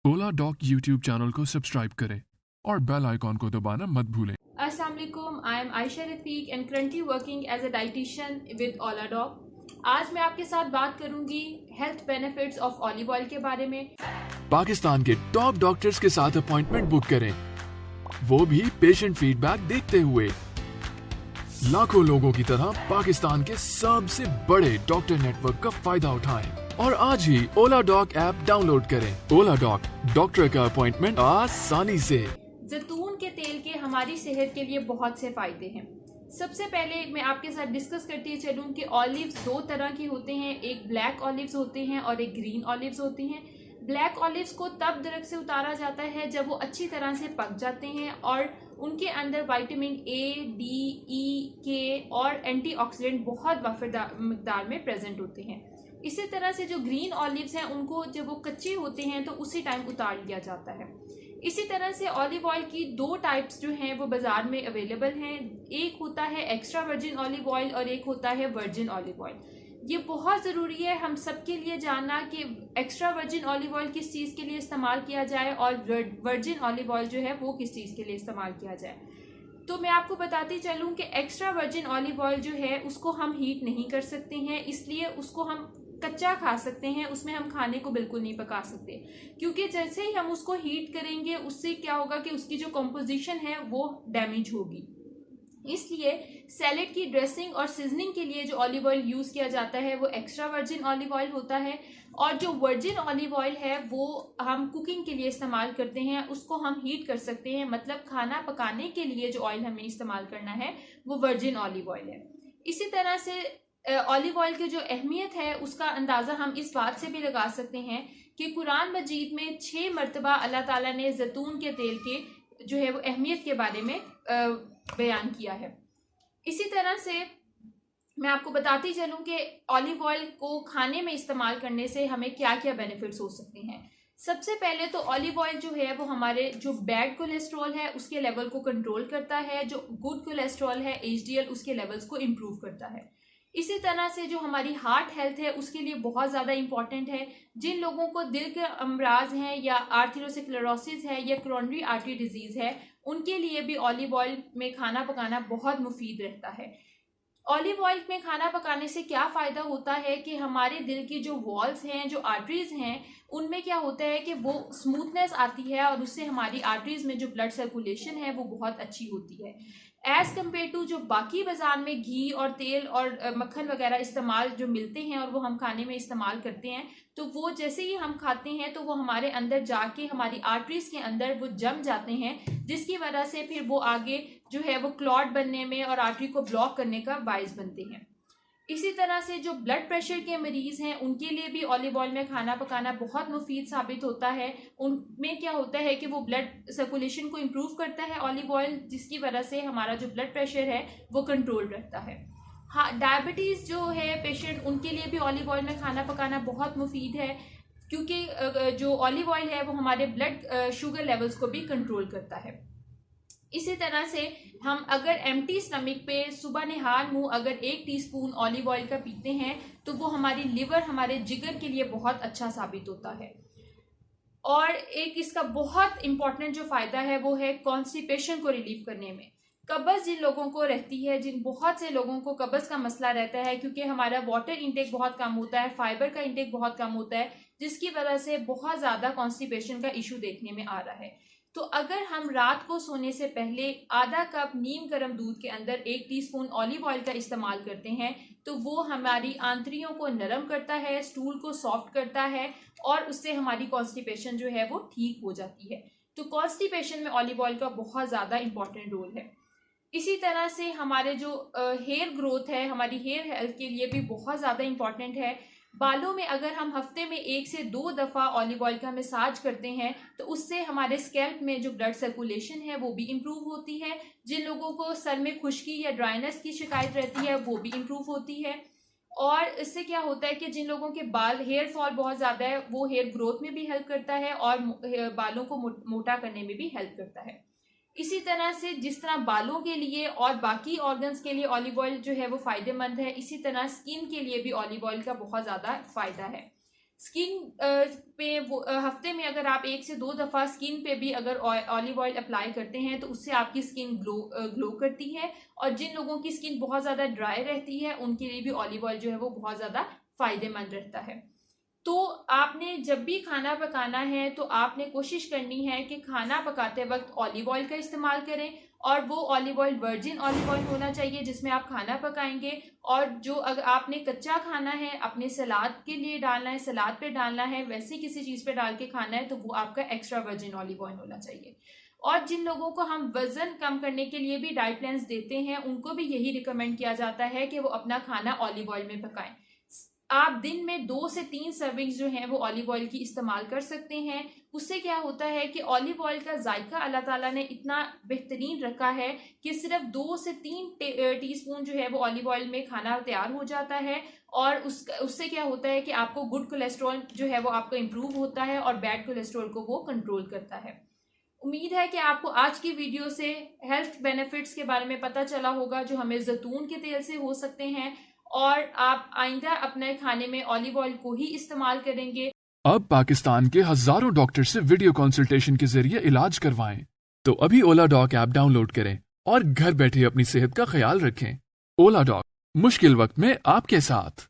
ओला dock YouTube channel को subscribe करें और बेल आइकॉन को दबाना मत भूलें। अस्सलामुअलैकुम, I am Ayesha Rafiq and currently working as a dietitian with Oladoc. आज मैं आपके साथ बात करूंगी health benefits of olive oil के बारे में। पाकिस्तान के टॉप डॉक्टर्स के साथ अपॉइंटमेंट बुक करें, वो भी पेशेंट फीडबैक देखते हुए। लाखों लोगों की तरह पाकिस्तान के सबसे बड़े डॉक्टर नेटवर्क का फायदा उठाएं और आज ही ओला डॉक ऐप डाउनलोड करें। ओला डॉक, डॉक्टर का अपॉइंटमेंट आसानी से। जैतून के तेल के हमारी सेहत के लिए बहुत से फायदे हैं। सबसे पहले मैं आपके साथ डिस्कस करती चलूँ कि ऑलिव्स दो तरह के होते हैं, एक ब्लैक ऑलिव्स होते हैं और एक ग्रीन ऑलिव्स होती हैं। ब्लैक ऑलिव्स को तब दरख्त से उतारा जाता है जब वो अच्छी तरह से पक जाते हैं और उनके अंदर विटामिन ए, डी, ई, के और एंटीऑक्सीडेंट बहुत मकदार में प्रेजेंट होते हैं। इसी तरह से जो ग्रीन ऑलिव्स हैं उनको जब वो कच्चे होते हैं तो उसी टाइम उतार लिया जाता है। इसी तरह से ऑलिव ऑयल की दो टाइप्स जो हैं वो बाजार में अवेलेबल हैं। एक होता है एक्स्ट्रा वर्जिन ऑलिव ऑयल और एक होता है वर्जिन ऑलिव ऑयल। ये बहुत ज़रूरी है हम सबके लिए जानना कि एक्स्ट्रा वर्जिन ऑलिव ऑयल किस चीज़ के लिए इस्तेमाल किया जाए और वर्जिन ऑलिव ऑयल जो है वो किस चीज़ के लिए इस्तेमाल किया जाए। तो मैं आपको बताती चलूँ कि एक्स्ट्रा वर्जिन ऑलिव ऑयल जो है उसको हम हीट नहीं कर सकते हैं, इसलिए उसको हम कच्चा खा सकते हैं, उसमें हम खाने को बिल्कुल नहीं पका सकते, क्योंकि जैसे ही हम उसको हीट करेंगे उससे क्या होगा कि उसकी जो कंपोजिशन है वो डैमेज होगी। इसलिए सैलेड की ड्रेसिंग और सीजनिंग के लिए जो ऑलिव ऑयल यूज़ किया जाता है वो एक्स्ट्रा वर्जिन ऑलिव ऑयल होता है और जो वर्जिन ऑलिव ऑयल है वो हम कुकिंग के लिए इस्तेमाल करते हैं, उसको हम हीट कर सकते हैं। मतलब खाना पकाने के लिए जो ऑयल हमें इस्तेमाल करना है वो वर्जिन ऑलिव ऑयल है। इसी तरह से ऑलिव ऑयल की जो अहमियत है उसका अंदाज़ा हम इस बात से भी लगा सकते हैं कि कुरान मजीद में 6 मरतबा अल्लाह ताला ने जैतून के तेल के जो है वो अहमियत के बारे में बयान किया है। इसी तरह से मैं आपको बताती चलूँ कि ऑलिव ऑयल को खाने में इस्तेमाल करने से हमें क्या क्या बेनिफिट्स हो सकते हैं। सबसे पहले तो ऑलिव ऑयल जो है वो हमारे जो बैड कोलेस्ट्रॉल है उसके लेवल को कंट्रोल करता है, जो गुड कोलेस्ट्रॉल है एचडीएल उसके लेवल्स को इम्प्रूव करता है। इसी तरह से जो हमारी हार्ट हेल्थ है उसके लिए बहुत ज़्यादा इंपॉर्टेंट है। जिन लोगों को दिल के अमराज हैं या आर्थरोस्क्लेरोसिस है या कोरोनरी आर्टरी डिजीज़ है उनके लिए भी ऑलिव ऑयल में खाना पकाना बहुत मुफीद रहता है। ऑलिव ऑयल में खाना पकाने से क्या फ़ायदा होता है कि हमारे दिल की जो वॉल्स हैं, जो आर्टरीज़ हैं, उनमें क्या होता है कि वो स्मूथनेस आती है और उससे हमारी आर्टरीज़ में जो ब्लड सर्कुलेशन है वो बहुत अच्छी होती है। एज़ कम्पेयर टू जो बाकी बाज़ार में घी और तेल और मक्खन वगैरह इस्तेमाल जो मिलते हैं और वो हम खाने में इस्तेमाल करते हैं, तो वो जैसे ही हम खाते हैं तो वो हमारे अंदर जाके हमारी आर्टरीज़ के अंदर वो जम जाते हैं, जिसकी वजह से फिर वो आगे जो है वो क्लॉट बनने में और आर्टरी को ब्लॉक करने का बाइस बनते हैं। इसी तरह से जो ब्लड प्रेशर के मरीज़ हैं उनके लिए भी ऑलिव ऑयल में खाना पकाना बहुत मुफीद साबित होता है। उनमें क्या होता है कि वो ब्लड सर्कुलेशन को इम्प्रूव करता है ऑलिव ऑयल, जिसकी वजह से हमारा जो ब्लड प्रेशर है वो कंट्रोल रहता है। हाँ, डायबिटीज़ जो है पेशेंट उनके लिए भी ऑलिव ऑयल में खाना पकाना बहुत मुफीद है, क्योंकि जो ऑलिव ऑयल है वो हमारे ब्लड शुगर लेवल्स को भी कंट्रोल करता है। इसी तरह से हम अगर एम्प्टी स्टमक पे सुबह निहार मुंह अगर 1 टीस्पून ऑलिव ऑयल का पीते हैं तो वो हमारी लिवर, हमारे जिगर के लिए बहुत अच्छा साबित होता है। और एक इसका बहुत इम्पॉर्टेंट जो फ़ायदा है वो है कॉन्स्टिपेशन को रिलीव करने में। कब्ज़ जिन लोगों को रहती है, बहुत से लोगों को कब्ज़ का मसला रहता है, क्योंकि हमारा वाटर इंटेक बहुत कम होता है, फाइबर का इंटेक बहुत कम होता है, जिसकी वजह से बहुत ज़्यादा कॉन्स्टिपेशन का इशू देखने में आ रहा है। तो अगर हम रात को सोने से पहले आधा कप नीम गर्म दूध के अंदर 1 टीस्पून ऑलिव ऑयल का इस्तेमाल करते हैं तो वो हमारी आंतड़ियों को नरम करता है, स्टूल को सॉफ्ट करता है और उससे हमारी कॉन्स्टिपेशन जो है वो ठीक हो जाती है। तो कॉन्स्टिपेशन में ऑलिव ऑयल का बहुत ज़्यादा इंपॉर्टेंट रोल है। इसी तरह से हमारे जो हेयर ग्रोथ है, हमारी हेयर हेल्थ के लिए भी बहुत ज़्यादा इंपॉर्टेंट है। बालों में अगर हम हफ्ते में 1 से 2 दफ़ा ऑलिव ऑयल का मसाज करते हैं तो उससे हमारे स्कैल्प में जो ब्लड सर्कुलेशन है वो भी इम्प्रूव होती है। जिन लोगों को सर में खुश्की या ड्राइनेस की शिकायत रहती है वो भी इम्प्रूव होती है। और इससे क्या होता है कि जिन लोगों के बाल हेयर फॉल बहुत ज़्यादा है वो हेयर ग्रोथ में भी हेल्प करता है और बालों को मोटा करने में भी हेल्प करता है। इसी तरह से जिस तरह बालों के लिए और बाकी ऑर्गन्स के लिए ऑलिव ऑयल जो है वो फ़ायदेमंद है, इसी तरह स्किन के लिए भी ऑलिव ऑयल का बहुत ज़्यादा फ़ायदा है। स्किन पे वो हफ्ते में अगर आप 1 से 2 दफ़ा स्किन पे भी अगर ऑलिव ऑयल अप्लाई करते हैं तो उससे आपकी स्किन ग्लो करती है। और जिन लोगों की स्किन बहुत ज़्यादा ड्राई रहती है उनके लिए भी ऑलिव ऑयल जो है वो बहुत ज़्यादा फ़ायदेमंद रहता है। तो आपने जब भी खाना पकाना है तो आपने कोशिश करनी है कि खाना पकाते वक्त ऑलिव ऑयल का इस्तेमाल करें, और वो olive oil virgin olive oil होना चाहिए जिसमें आप खाना पकाएंगे। और जो अगर आपने कच्चा खाना है, अपने सलाद के लिए डालना है, सलाद पे डालना है, वैसे किसी चीज़ पे डाल के खाना है तो वो आपका एक्स्ट्रा वर्जिन ऑलिव ऑयल होना चाहिए। और जिन लोगों को हम वज़न कम करने के लिए भी डाइट प्लान्स देते हैं उनको भी यही रिकमेंड किया जाता है कि वो अपना खाना ऑलिव ऑयल में पकाएं। आप दिन में 2 से 3 सर्विंग्स जो हैं वो ऑलिव ऑयल की इस्तेमाल कर सकते हैं। उससे क्या होता है कि ऑलिव ऑयल का जायका अल्लाह ताला ने इतना बेहतरीन रखा है कि सिर्फ 2 से 3 टीस्पून जो है वो ऑलिव ऑयल में खाना तैयार हो जाता है। और उससे क्या होता है कि आपको गुड कोलेस्ट्रॉल जो है वो आपका इम्प्रूव होता है और बैड कोलेस्ट्रॉल को वो कंट्रोल करता है। उम्मीद है कि आपको आज की वीडियो से हेल्थ बेनिफिट्स के बारे में पता चला होगा जो हमें जैतून के तेल से हो सकते हैं, और आप आइंदा अपने खाने में ऑलिव ऑयल को ही इस्तेमाल करेंगे। अब पाकिस्तान के हजारों डॉक्टर से वीडियो कंसल्टेशन के जरिए इलाज करवाएं। तो अभी ओला डॉक ऐप डाउनलोड करें और घर बैठे अपनी सेहत का ख्याल रखें। ओला डॉक, मुश्किल वक्त में आपके साथ।